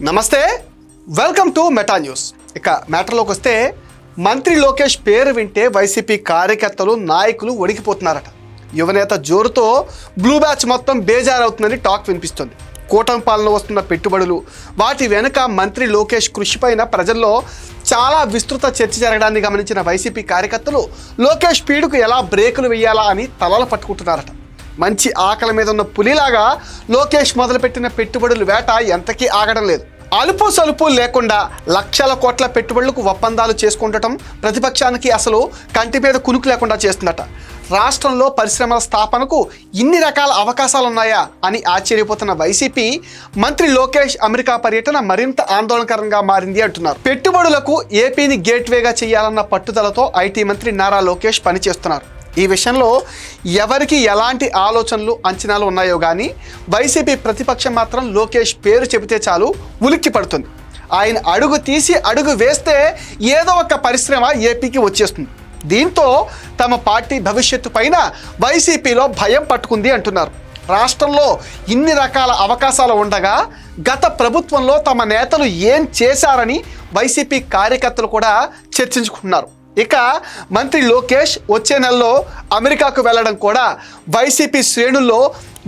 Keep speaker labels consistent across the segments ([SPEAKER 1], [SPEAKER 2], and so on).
[SPEAKER 1] నమస్తే, welcome to meta news. ఇక మ్యాటర్లోకి వస్తే మంత్రి లోకేష్ పేరు వింటే వైసీపీ కార్యకర్తలు నాయకులు వణికిపోతున్నారట. యువనేత జోరుతో బ్లూ బ్యాచ్ మొత్తం బేజారవుతుందని టాక్ వినిపిస్తుంది. కూటమి పాలన వస్తున్న పెట్టుబడులు, వాటి వెనుక మంత్రి లోకేష్ కృషిపైన ప్రజల్లో చాలా విస్తృత చర్చ జరగడాన్ని గమనించిన వైసీపీ కార్యకర్తలు లోకేష్ పీడుకు ఎలా బ్రేకులు వేయాలా అని తలలు పట్టుకుంటున్నారట. మంచి ఆకలి మీద ఉన్న పులిలాగా లోకేష్ మొదలుపెట్టిన పెట్టుబడుల వేట ఎంతకీ ఆగడం లేదు. అలుపు సలుపు లేకుండా లక్షల కోట్ల పెట్టుబడులకు ఒప్పందాలు చేసుకుంటడం ప్రతిపక్షానికి అసలు కంటి మీద కునుకు లేకుండా చేస్తుందట. రాష్ట్రంలో పరిశ్రమల స్థాపనకు ఇన్ని రకాల అవకాశాలు ఉన్నాయా అని ఆశ్చర్యపోతున్న వైసీపీ మంత్రి లోకేష్ అమెరికా పర్యటన మరింత ఆందోళనకరంగా మారింది అంటున్నారు. పెట్టుబడులకు ఏపీని గేట్వేగా చేయాలన్న పట్టుదలతో ఐటీ మంత్రి నారా లోకేష్ పనిచేస్తున్నారు. ఈ విషయంలో ఎవరికి ఎలాంటి ఆలోచనలు అంచనాలు ఉన్నాయో కానీ వైసీపీ ప్రతిపక్షం మాత్రం లోకేష్ పేరు చెబితే చాలు ఉలిక్కి పడుతుంది. ఆయన అడుగు తీసి అడుగు వేస్తే ఏదో ఒక పరిశ్రమ ఏపీకి వచ్చేస్తుంది. దీంతో తమ పార్టీ భవిష్యత్తు పైన వైసీపీలో భయం పట్టుకుంది అంటున్నారు. రాష్ట్రంలో ఇన్ని రకాల అవకాశాలు ఉండగా గత ప్రభుత్వంలో తమ నేతలు ఏం చేశారని వైసీపీ కార్యకర్తలు కూడా చర్చించుకుంటున్నారు. ఇక మంత్రి లోకేష్ వచ్చే నెలలో అమెరికాకు వెళ్ళడం కూడా వైసీపీ శ్రేణుల్లో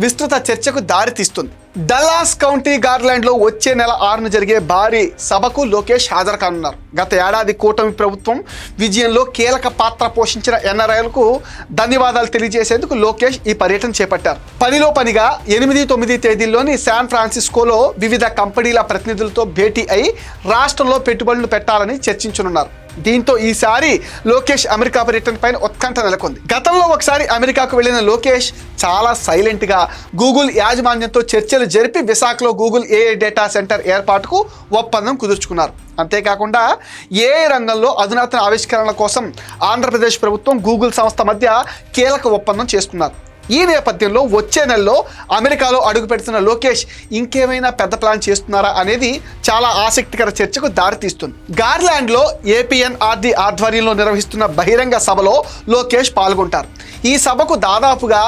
[SPEAKER 1] విస్తృత చర్చకు దారితీస్తుంది. డల్లాస్ కౌంటీ గార్లాండ్లో వచ్చే నెల 6న జరిగే భారీ సభకు లోకేష్ హాజరు కానున్నారు. గత ఏడాది కూటమి ప్రభుత్వం విజయంలో కీలక పాత్ర పోషించిన ఎన్ఆర్ఐలకు ధన్యవాదాలు తెలియజేసేందుకు లోకేష్ ఈ పర్యటన చేపట్టారు. పనిలో పనిగా 8-9 తేదీల్లోని శాన్ ఫ్రాన్సిస్కోలో వివిధ కంపెనీల ప్రతినిధులతో భేటీ అయి రాష్ట్రంలో పెట్టుబడులు పెట్టాలని చర్చించనున్నారు. దీంతో ఈసారి లోకేష్ అమెరికా పర్యటన పైన ఉత్కంఠ నెలకొంది. గతంలో ఒకసారి అమెరికాకు వెళ్ళిన లోకేష్ చాలా సైలెంట్గా గూగుల్ యాజమాన్యంతో చర్చలు జరిపి విశాఖలో గూగుల్ ఏఐ డేటా సెంటర్ ఏర్పాటుకు ఒప్పందం కుదుర్చుకున్నారు. అంతేకాకుండా ఏఐ రంగంలో అధునాతన ఆవిష్కరణల కోసం ఆంధ్రప్రదేశ్ ప్రభుత్వం గూగుల్ సంస్థ మధ్య కీలక ఒప్పందం చేసుకున్నారు. ఈ నేపథ్యంలో వచ్చే నెలలో అమెరికాలో అడుగు పెడుతున్న లోకేష్ ఇంకేమైనా పెద్ద ప్లాన్ చేస్తున్నారా అనేది చాలా ఆసక్తికర చర్చకు దారితీస్తుంది. గార్లాండ్లో ఏపీఎన్ఆర్డీ ఆధ్వర్యంలో నిర్వహిస్తున్న బహిరంగ సభలో లోకేష్ పాల్గొంటారు. ఈ సభకు దాదాపుగా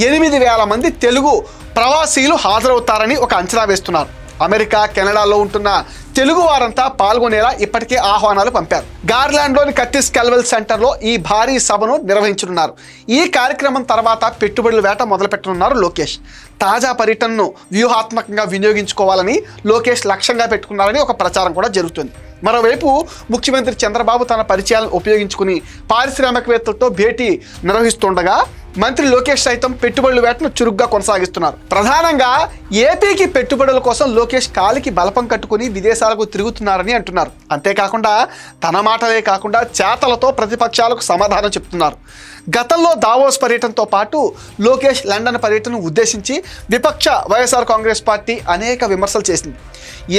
[SPEAKER 1] 8,000 మంది తెలుగు ప్రవాసీలు హాజరవుతారని ఒక అంచనా వేస్తున్నారు. అమెరికా, కెనడాలో ఉంటున్న తెలుగు వారంతా పాల్గొనేలా ఇప్పటికే ఆహ్వానాలు పంపారు. గార్లాండ్లోని కర్టిస్ కెల్వెల్ సెంటర్లో ఈ భారీ సభను నిర్వహించనున్నారు. ఈ కార్యక్రమం తర్వాత పెట్టుబడుల వేట మొదలుపెట్టనున్నారు లోకేష్. తాజా పర్యటనను వ్యూహాత్మకంగా వినియోగించుకోవాలని లోకేష్ లక్ష్యంగా పెట్టుకున్నారని ఒక ప్రచారం కూడా జరుగుతుంది. మరోవైపు ముఖ్యమంత్రి చంద్రబాబు తన పరిచయాలను ఉపయోగించుకుని పారిశ్రామికవేత్తలతో భేటీ నిర్వహిస్తుండగా మంత్రి లోకేష్ సైతం పెట్టుబడుల వేటను చురుగ్గా కొనసాగిస్తున్నారు. ప్రధానంగా ఏపీకి పెట్టుబడుల కోసం లోకేష్ కాలికి బలపం కట్టుకుని విదేశాలకు తిరుగుతున్నారని అంటున్నారు. అంతేకాకుండా తన మాటలే కాకుండా చేతలతో ప్రతిపక్షాలకు సమాధానం చెప్తున్నారు. గతంలో దావోస్ పర్యటనతో పాటు లోకేష్ లండన్ పర్యటనను ఉద్దేశించి విపక్ష వైఎస్ఆర్ కాంగ్రెస్ పార్టీ అనేక విమర్శలు చేసింది.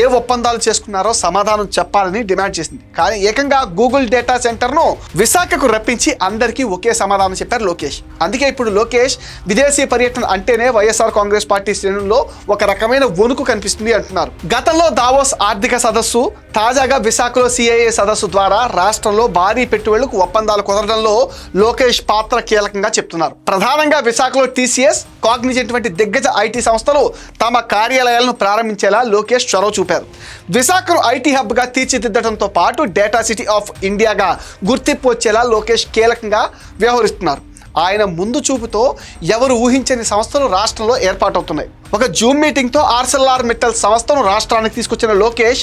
[SPEAKER 1] ఏ ఒప్పందాలు చేసుకున్నారో సమాధానం చెప్పాలని డిమాండ్ చేసింది. కానీ ఏకంగా గూగుల్ డేటా సెంటర్ను విశాఖకు రప్పించి అందరికీ ఒకే సమాధానం చెప్పారు లోకేష్. అందుకే ఇప్పుడు లోకేష్ విదేశీ పర్యటన అంటేనే వైఎస్ఆర్ కాంగ్రెస్ పార్టీ శ్రేణుల్లో ఒక రకమైన వణుకు కనిపిస్తుంది అంటున్నారు. గతంలో దావోస్ ఆర్థిక సదస్సు, తాజాగా విశాఖలో సిఐఏ సదస్సు ద్వారా రాష్ట్రంలో భారీ పెట్టుబడులకు ఒప్పందాలు కుదరడంలో లోకేష్ పాత్ర కీలకంగా చెప్తున్నారు. ప్రధానంగా విశాఖలో టీసీఎస్, కాగ్నిజెంట్ వంటి దిగ్గజ ఐటీ సంస్థలు తమ కార్యాలయాలను ప్రారంభించేలా లోకేష్ చొరవ చూపారు. విశాఖను ఐటీ హబ్గా తీర్చిదిద్దడంతో పాటు డేటా సిటీ ఆఫ్ ఇండియాగా గుర్తింపు వచ్చేలా లోకేష్ కీలకంగా వ్యవహరిస్తున్నారు. ఆయన ముందు చూపుతో ఎవరు ఊహించని సంస్థలు రాష్ట్రంలో ఏర్పాటవుతున్నాయి. ఒక జూమ్ మీటింగ్తో ఆర్సెల్ఆర్ మిట్టల్ సంస్థను రాష్ట్రానికి తీసుకొచ్చిన Lokesh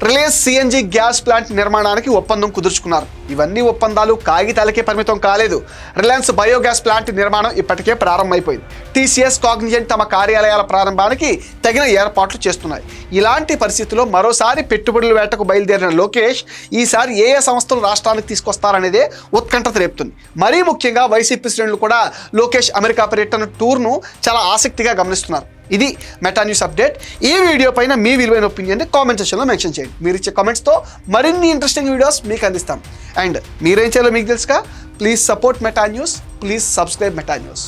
[SPEAKER 1] Reliance CNG gas plant నిర్మాణానికి ఒప్పందం కుదుర్చుకున్నారు. ఇవన్నీ ఒప్పందాలు కాగితాలకే పరిమితం కాలేదు. రిలయన్స్ బయోగ్యాస్ ప్లాంట్ నిర్మాణం ఇప్పటికే ప్రారంభమైపోయింది. టీసీఎస్, కాగ్నిజెంట్ తమ కార్యాలయాల ప్రారంభానికి తగిన ఏర్పాట్లు చేస్తున్నాయి. ఇలాంటి పరిస్థితుల్లో మరోసారి పెట్టుబడుల వేటకు బయలుదేరిన లోకేష్ ఈసారి ఏ సంస్థలు రాష్ట్రానికి తీసుకొస్తారనేదే ఉత్కంఠత రేపుతుంది. మరీ ముఖ్యంగా వైసీపీ శ్రేణులు కూడా లోకేష్ అమెరికా పర్యటన టూర్ను చాలా ఆసక్తిగా గమనిస్తున్నారు. ఇది మెటా న్యూస్ అప్డేట్. ఈ వీడియో పైన మీ విలువైన ఒపీనియన్ని కామెంట్ సెక్షన్లో మెన్షన్ చేయండి. మీరు ఇచ్చే కామెంట్స్తో మరిన్ని ఇంట్రెస్టింగ్ వీడియోస్ మీకు అందిస్తాం. అండ్ మీరేం చేయాలో మీకు తెలుసుగా. Please support meta news, please subscribe meta news.